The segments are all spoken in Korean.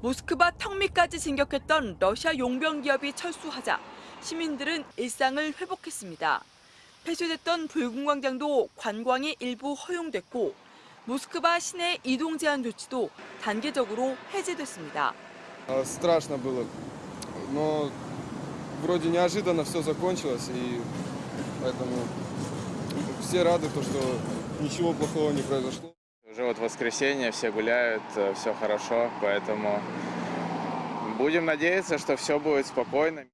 모스크바 턱 밑까지 진격했던 러시아 용병 기업이 철수하자 시민들은 일상을 회복했습니다. 폐쇄됐던 붉은 광장도 관광이 일부 허용됐고 모스크바 시내 이동 제한 조치도 단계적으로 해제됐습니다. Страшно было, но вроде неожиданно все закончилось, и поэтому все рады, что ничего плохого не произошло. Уже вот воскресенье, все гуляют, все хорошо, поэтому будем надеяться, что все будет спокойно.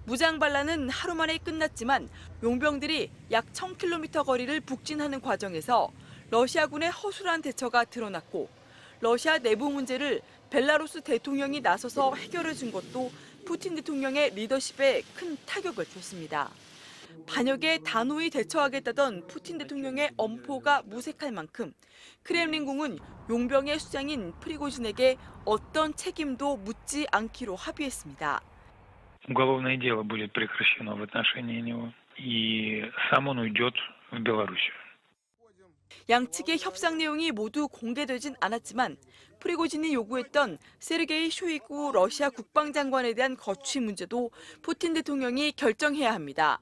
무장 반란은 하루 만에 끝났지만 용병들이 약 1000km 거리를 북진하는 과정에서 러시아군의 허술한 대처가 드러났고 러시아 내부 문제를 벨라루스 대통령이 나서서 해결해 준 것도 푸틴 대통령의 리더십에 큰 타격을 줬습니다. 반역에 단호히 대처하겠다던 푸틴 대통령의 엄포가 무색할 만큼 크렘린궁은 용병의 수장인 프리고진에게 어떤 책임도 묻지 않기로 합의했습니다. Уголовное дело будет прекращено в отношении него, и сам он уйдет в Белоруссию. 양측의 협상 내용이 모두 공개되진 않았지만 프리고진이 요구했던 세르게이 쇼이구 러시아 국방장관에 대한 거취 문제도 푸틴 대통령이 결정해야 합니다.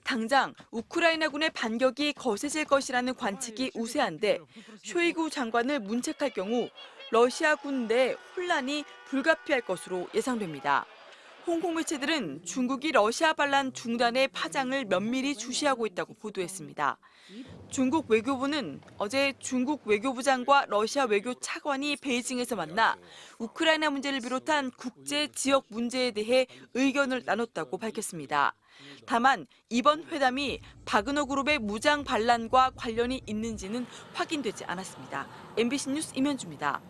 당장 우크라이나군의 반격이 거세질 것이라는 관측이 우세한데 쇼이구 장관을 문책할 경우 러시아군 내 혼란이 불가피할 것으로 예상됩니다. 홍콩 매체들은 중국이 러시아 반란 중단의 파장을 면밀히 주시하고 있다고 보도했습니다. 중국 외교부는 어제 중국 외교부장과 러시아 외교 차관이 베이징에서 만나 우크라이나 문제를 비롯한 국제 지역 문제에 대해 의견을 나눴다고 밝혔습니다. 다만 이번 회담이 바그너 그룹의 무장 반란과 관련이 있는지는 확인되지 않았습니다. MBC 뉴스 임현주입니다.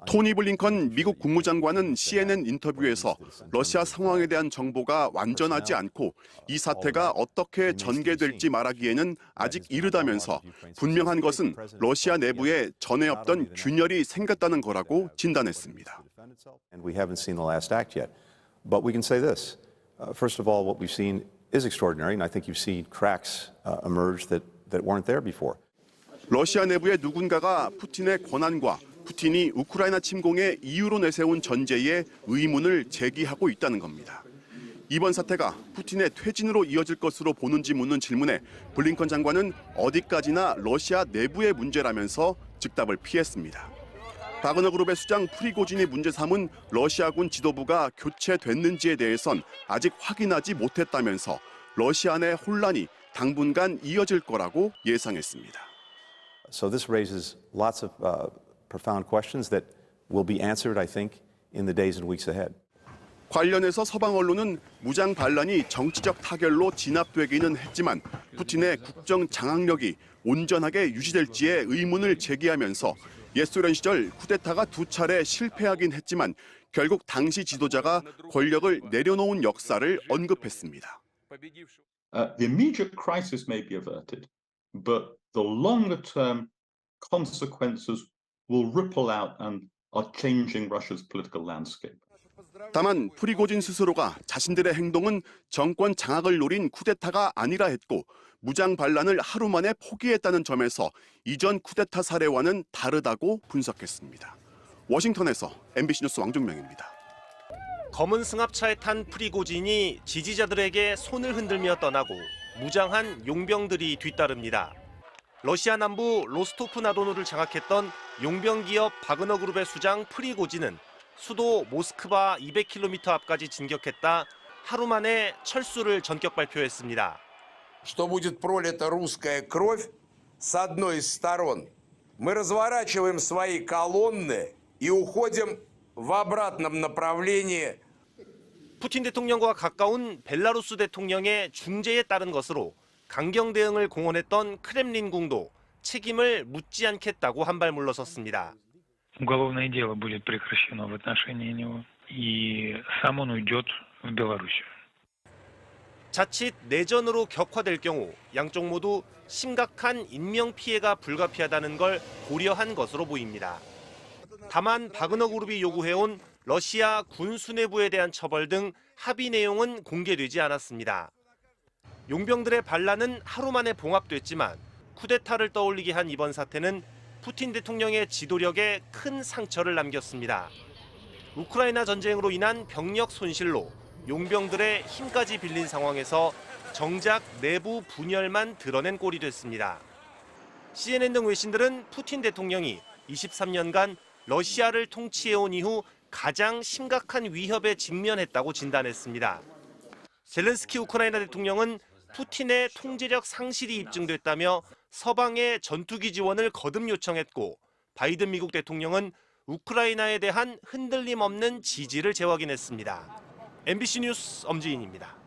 토니 블링컨 미국 국무장관은 CNN 인터뷰에서 러시아 상황에 대한 정보가 완전하지 않고 이 사태가 어떻게 전개될지 말하기에는 아직 이르다면서 분명한 것은 러시아 내부에 전에 없던 균열이 생겼다는 거라고 진단했습니다. We haven't seen the last act yet. But we can say this. First of all, what we've seen is extraordinary, and I think you've seen cracks emerge that weren't there before. 러시아 내부의 누군가가 푸틴의 권한과 푸틴이 우크라이나 침공의 이유로 내세운 전제에 의문을 제기하고 있다는 겁니다. 이번 사태가 푸틴의 퇴진으로 이어질 것으로 보는지 묻는 질문에 블링컨 장관은 어디까지나 러시아 내부의 문제라면서 즉답을 피했습니다. 바그너 그룹의 수장 프리고진이 문제 삼은 러시아군 지도부가 교체됐는지에 대해선 아직 확인하지 못했다면서 러시아 내 혼란이 당분간 이어질 거라고 예상했습니다. So this raises lots of profound questions that will be answered, I think, in the days and weeks ahead. 관련해서 서방 언론은 무장 반란이 정치적 타결로 진압되기는 했지만 푸틴의 국정 장악력이 온전하게 유지될지에 의문을 제기하면서 옛 소련 시절 쿠데타가 2차례 실패하긴 했지만 결국 당시 지도자가 권력을 내려놓은 역사를 언급했습니다. The immediate crisis may be averted, but the longer-term consequences will ripple out and are changing Russia's political landscape. 다만 프리고진 스스로가 자신들의 행동은 정권 장악을 노린 쿠데타가 아니라 했고 무장 반란을 하루 만에 포기했다는 점에서 이전 쿠데타 사례와는 다르다고 분석했습니다. 워싱턴에서 MBC 뉴스 왕종명입니다. 검은 승합차에 탄 프리고진이 지지자들에게 손을 흔들며 떠나고 무장한 용병들이 뒤따릅니다. 러시아 남부 로스토프나도누를 장악했던 용병 기업 바그너 그룹의 수장 프리고진은 수도 모스크바 200km 앞까지 진격했다 하루 만에 철수를 전격 발표했습니다. Что будет пролита русская кровь с одной из сторон. Мы разворачиваем свои колонны и уходим в обратном направлении. 푸틴 대통령과 가까운 벨라루스 대통령의 중재에 따른 것으로 강경 대응을 공언했던 크렘린궁도 책임을 묻지 않겠다고 한 발 물러섰습니다. Уголовное дело будет прекращено в отношении него, и сам он уйдет в Белоруссию. 자칫 내전으로 격화될 경우 양쪽 모두 심각한 인명 피해가 불가피하다는 걸 고려한 것으로 보입니다. 다만 바그너 그룹이 요구해온 러시아 군 수뇌부에 대한 처벌 등 합의 내용은 공개되지 않았습니다. 용병들의 반란은 하루 만에 봉합됐지만 쿠데타를 떠올리게 한 이번 사태는 푸틴 대통령의 지도력에 큰 상처를 남겼습니다. 우크라이나 전쟁으로 인한 병력 손실로 용병들의 힘까지 빌린 상황에서 정작 내부 분열만 드러낸 꼴이 됐습니다. CNN 등 외신들은 푸틴 대통령이 23년간 러시아를 통치해온 이후 가장 심각한 위협에 직면했다고 진단했습니다. 젤렌스키 우크라이나 대통령은 푸틴의 통제력 상실이 입증됐다며 서방의 전투기 지원을 거듭 요청했고, 바이든 미국 대통령은 우크라이나에 대한 흔들림 없는 지지를 재확인했습니다. MBC 뉴스 엄지인입니다.